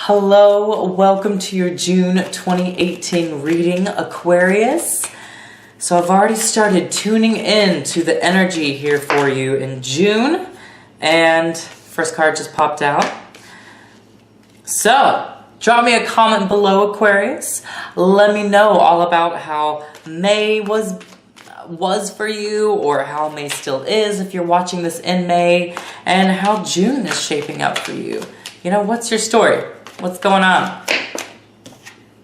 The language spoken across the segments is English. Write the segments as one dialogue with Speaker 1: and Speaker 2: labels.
Speaker 1: Hello, welcome to your June 2018 reading, Aquarius. So I've already started tuning in to the energy here for you in June, and first card just popped out. So drop me a comment below, Aquarius. Let me know all about how May was for you, or how May still is if you're watching this in May, and how June is shaping up for you. You know, what's your story? What's going on?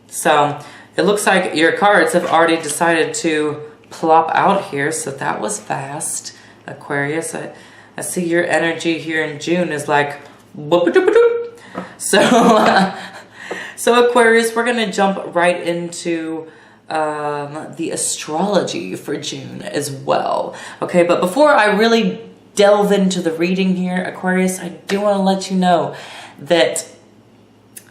Speaker 1: So it looks like your cards have already decided to plop out here, so that was fast, Aquarius. I see your energy here in June is like whoop-a-doop-a-doop. So Aquarius, we're gonna jump right into the astrology for June as well. Okay, but before I really delve into the reading here, Aquarius, I do want to let you know that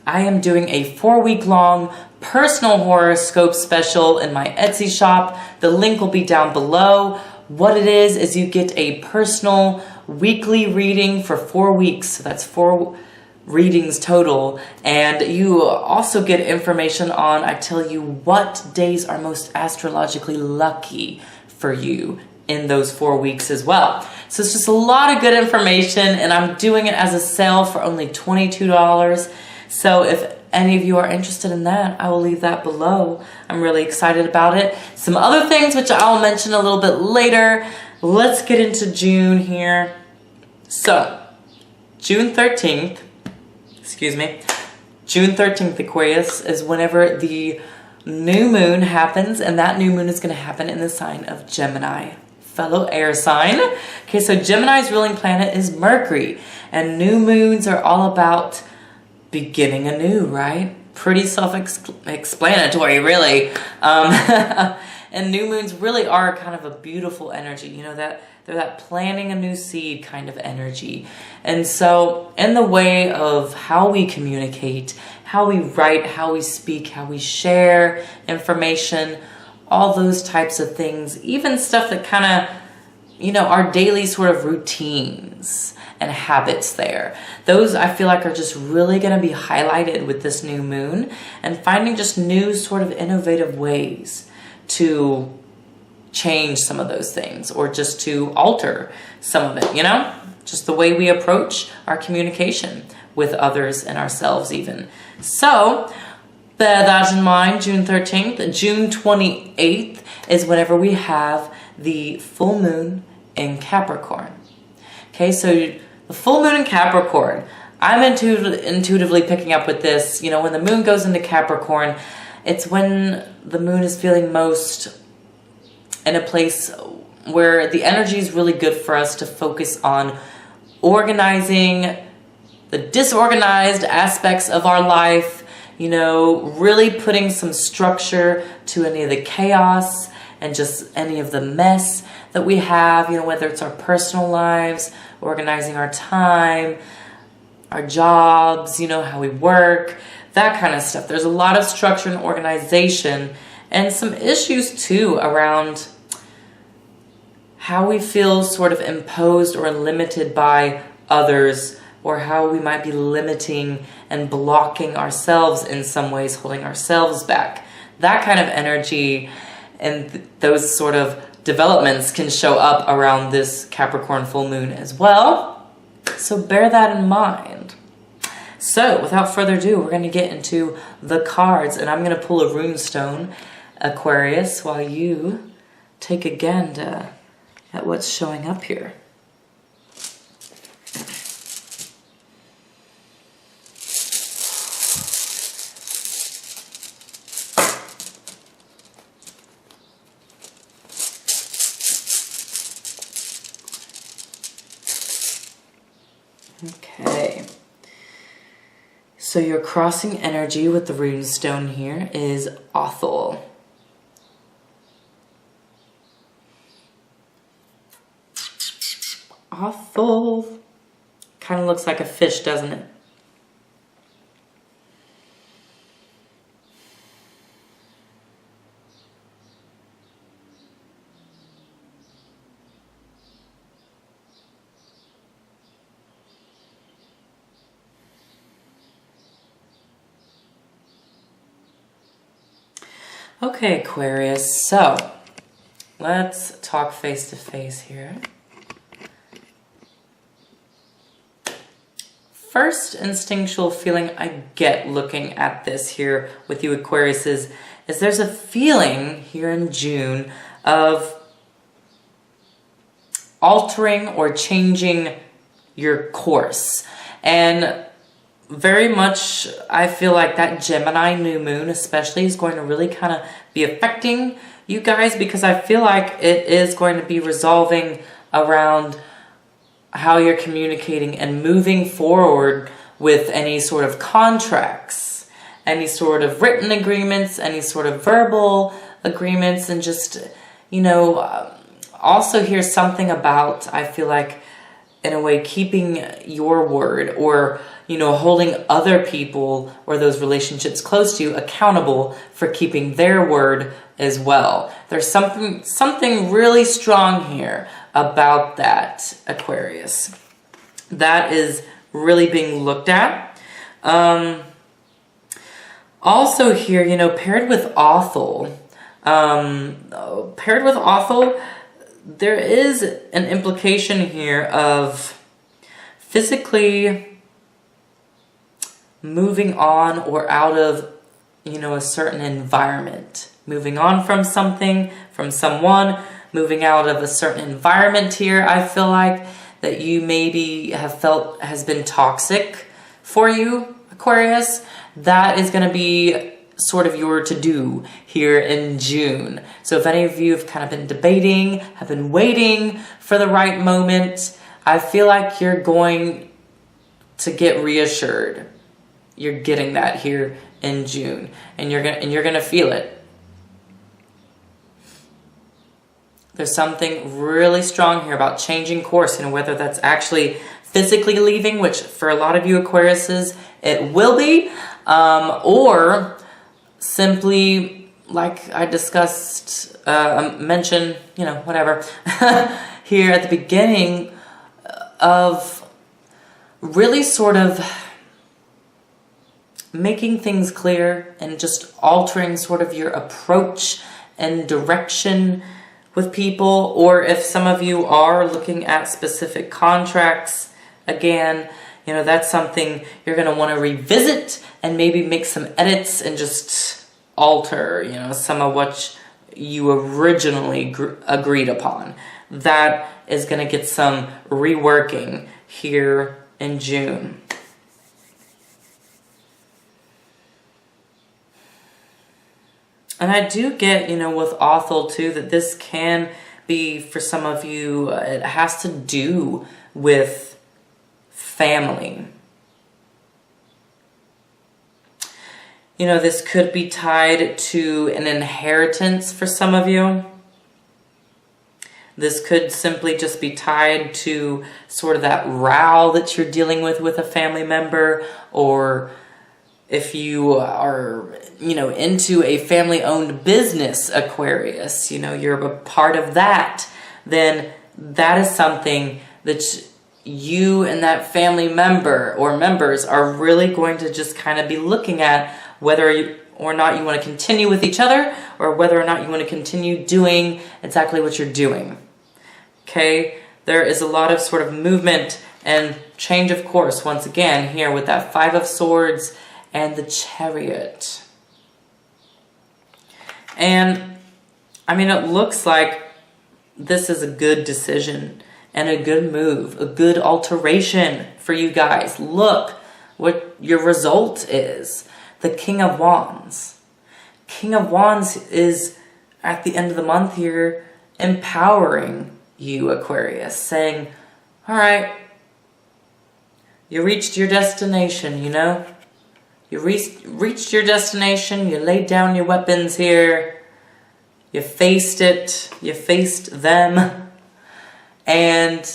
Speaker 1: I am doing a 4-week-long personal horoscope special in my Etsy shop. The link will be down below. What it is you get a personal weekly reading for 4 weeks. So that's 4 readings total. And you also get information on, I tell you what days are most astrologically lucky for you in those 4 weeks as well. So it's just a lot of good information, and I'm doing it as a sale for only $22. So if any of you are interested in that, I will leave that below. I'm really excited about it. Some other things which I'll mention a little bit later. Let's get into June here. So, June 13th, Aquarius, is whenever the new moon happens, and that new moon is going to happen in the sign of Gemini, fellow air sign. Okay, so Gemini's ruling planet is Mercury, and new moons are all about beginning anew, right? Pretty self-explanatory, really. And new moons really are kind of a beautiful energy. You know, that they're that planting a new seed kind of energy. And so in the way of how we communicate, how we write, how we speak, how we share information, all those types of things, even stuff that kind of, you know, our daily sort of routines and habits there. Those I feel like are just really going to be highlighted with this new moon, and finding just new sort of innovative ways to change some of those things, or just to alter some of it, you know? Just the way we approach our communication with others and ourselves even. So bear that in mind, June 13th. June 28th is whenever we have the full moon in Capricorn. Okay, so the full moon in Capricorn, I'm intuitively picking up with this. You know, when the moon goes into Capricorn, it's when the moon is feeling most in a place where the energy is really good for us to focus on organizing the disorganized aspects of our life, you know, really putting some structure to any of the chaos and just any of the mess that we have, you know, whether it's our personal lives, organizing our time, our jobs, you know, how we work, that kind of stuff. There's a lot of structure and organization, and some issues too around how we feel sort of imposed or limited by others, or how we might be limiting and blocking ourselves in some ways, holding ourselves back. That kind of energy and those sort of developments can show up around this Capricorn full moon as well. So bear that in mind. So without further ado, we're going to get into the cards, and I'm going to pull a rune stone, Aquarius, while you take a gander at what's showing up here. Okay, so your crossing energy with the rune stone here is Othel. Othel kind of looks like a fish, doesn't it? Okay, Aquarius, so let's talk face to face here. First instinctual feeling I get looking at this here with you, Aquarius, is there's a feeling here in June of altering or changing your course. And very much, I feel like that Gemini new moon especially is going to really kind of be affecting you guys, because I feel like it is going to be resolving around how you're communicating and moving forward with any sort of contracts, any sort of written agreements, any sort of verbal agreements, and just, you know, also here's something about, I feel like, in a way, keeping your word, or, you know, holding other people or those relationships close to you accountable for keeping their word as well. There's something really strong here about that, Aquarius. That is really being looked at. Also here, you know, paired with Author, there is an implication here of physically moving on or out of, you know, a certain environment. Moving on from something, from someone, moving out of a certain environment here, I feel like, that you maybe have felt has been toxic for you, Aquarius. That is going to be sort of your to-do here in June. So if any of you have kind of been debating, have been waiting for the right moment, I feel like you're going to get reassured. You're getting that here in June, and you're gonna feel it. There's something really strong here about changing course, you know, whether that's actually physically leaving, which for a lot of you Aquariuses it will be, or simply, like I discussed, mentioned, you know, whatever, here at the beginning, of really sort of making things clear and just altering sort of your approach and direction with people. Or if some of you are looking at specific contracts, again, you know, that's something you're going to want to revisit and maybe make some edits and just alter, you know, some of what you originally agreed upon. That is going to get some reworking here in June. And I do get, you know, with Author too, that this can be, for some of you, it has to do with family. You know, this could be tied to an inheritance for some of you. This could simply just be tied to sort of that row that you're dealing with a family member, or if you are, you know, into a family-owned business, Aquarius, you know, you're a part of that, then that is something that you and that family member or members are really going to just kind of be looking at, whether or not you want to continue with each other, or whether or not you want to continue doing exactly what you're doing. Okay? There is a lot of sort of movement and change of course, once again, here with that Five of Swords and the Chariot. And, I mean, it looks like this is a good decision and a good move, a good alteration for you guys. Look what your result is. The King of Wands. King of Wands is, at the end of the month here, empowering you, Aquarius, saying, all right, you reached your destination, you know? You reached your destination, you laid down your weapons here, you faced it, you faced them, and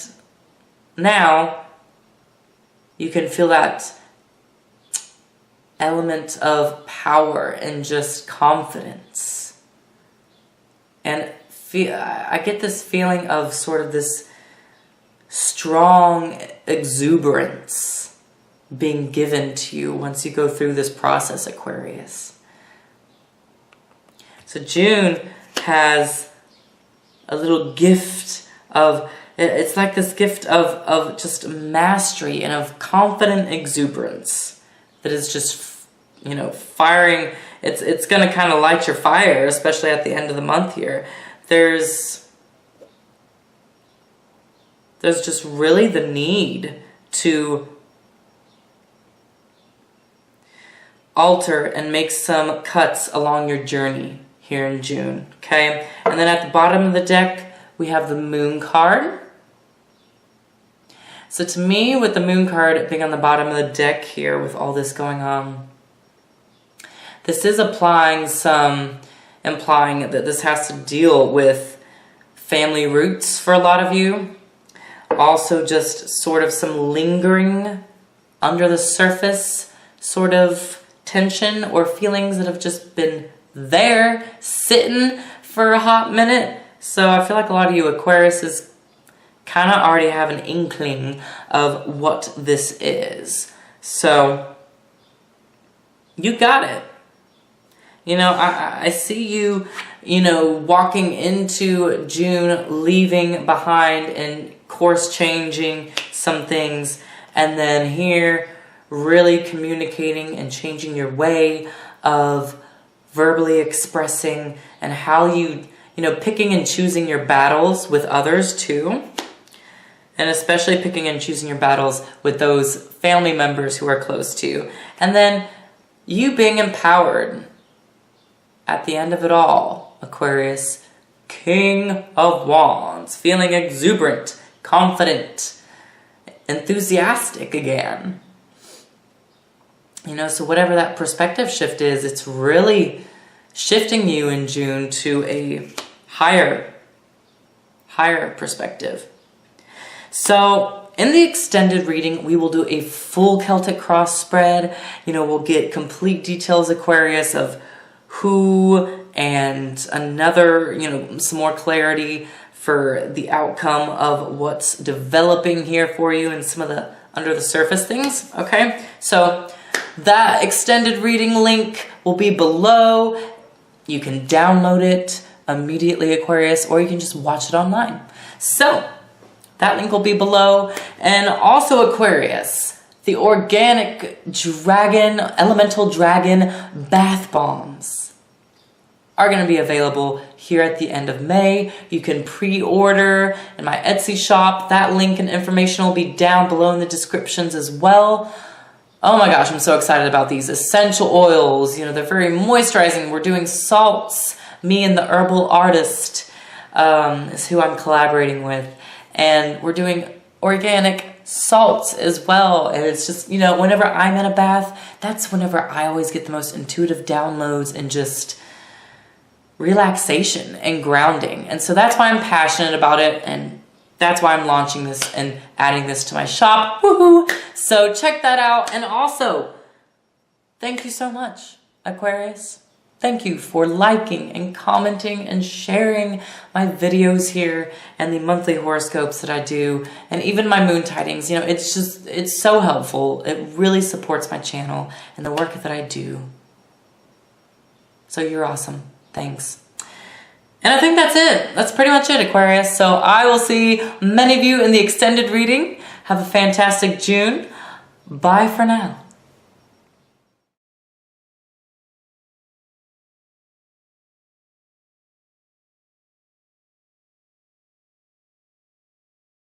Speaker 1: now you can feel that element of power and just confidence. And I get this feeling of sort of this strong exuberance being given to you once you go through this process, Aquarius. So June has a little gift of, it's like this gift of just mastery and of confident exuberance that is just, you know, firing. It's going to kind of light your fire, especially at the end of the month here. There's just really the need to alter and make some cuts along your journey here in June, okay? And then at the bottom of the deck, we have the Moon card. So to me, with the Moon card being on the bottom of the deck here with all this going on, this is implying that this has to deal with family roots for a lot of you. Also just sort of some lingering under the surface sort of tension or feelings that have just been there sitting for a hot minute. So I feel like a lot of you Aquariuses kind of already have an inkling of what this is. So you got it. You know, I see you, you know, walking into June, leaving behind and course changing some things, and then here really communicating and changing your way of verbally expressing and how you know, picking and choosing your battles with others too. And especially picking and choosing your battles with those family members who are close to you. And then you being empowered at the end of it all, Aquarius, King of Wands, feeling exuberant, confident, enthusiastic again. You know, so whatever that perspective shift is, it's really shifting you in June to a higher perspective. So in the extended reading, we will do a full Celtic cross spread. You know, we'll get complete details, Aquarius, of who and another, you know, some more clarity for the outcome of what's developing here for you and some of the under the surface things, okay? So that extended reading link will be below. You can download it immediately, Aquarius, or you can just watch it online. So that link will be below. And also, Aquarius, the organic dragon, elemental dragon bath bombs are going to be available here at the end of May. You can pre-order in my Etsy shop. That link and information will be down below in the descriptions as well. Oh my gosh, I'm so excited about these essential oils. You know, they're very moisturizing. We're doing salts. Me and the herbal artist is who I'm collaborating with. And we're doing organic salts as well. And it's just, you know, whenever I'm in a bath, that's whenever I always get the most intuitive downloads and just relaxation and grounding. And so that's why I'm passionate about it. And that's why I'm launching this and adding this to my shop. Woohoo! So check that out. And also, thank you so much, Aquarius. Thank you for liking and commenting and sharing my videos here and the monthly horoscopes that I do and even my moon tidings. You know, it's so helpful. It really supports my channel and the work that I do. So you're awesome. Thanks. And I think that's it. That's pretty much it, Aquarius. So I will see many of you in the extended reading. Have a fantastic June. Bye for now.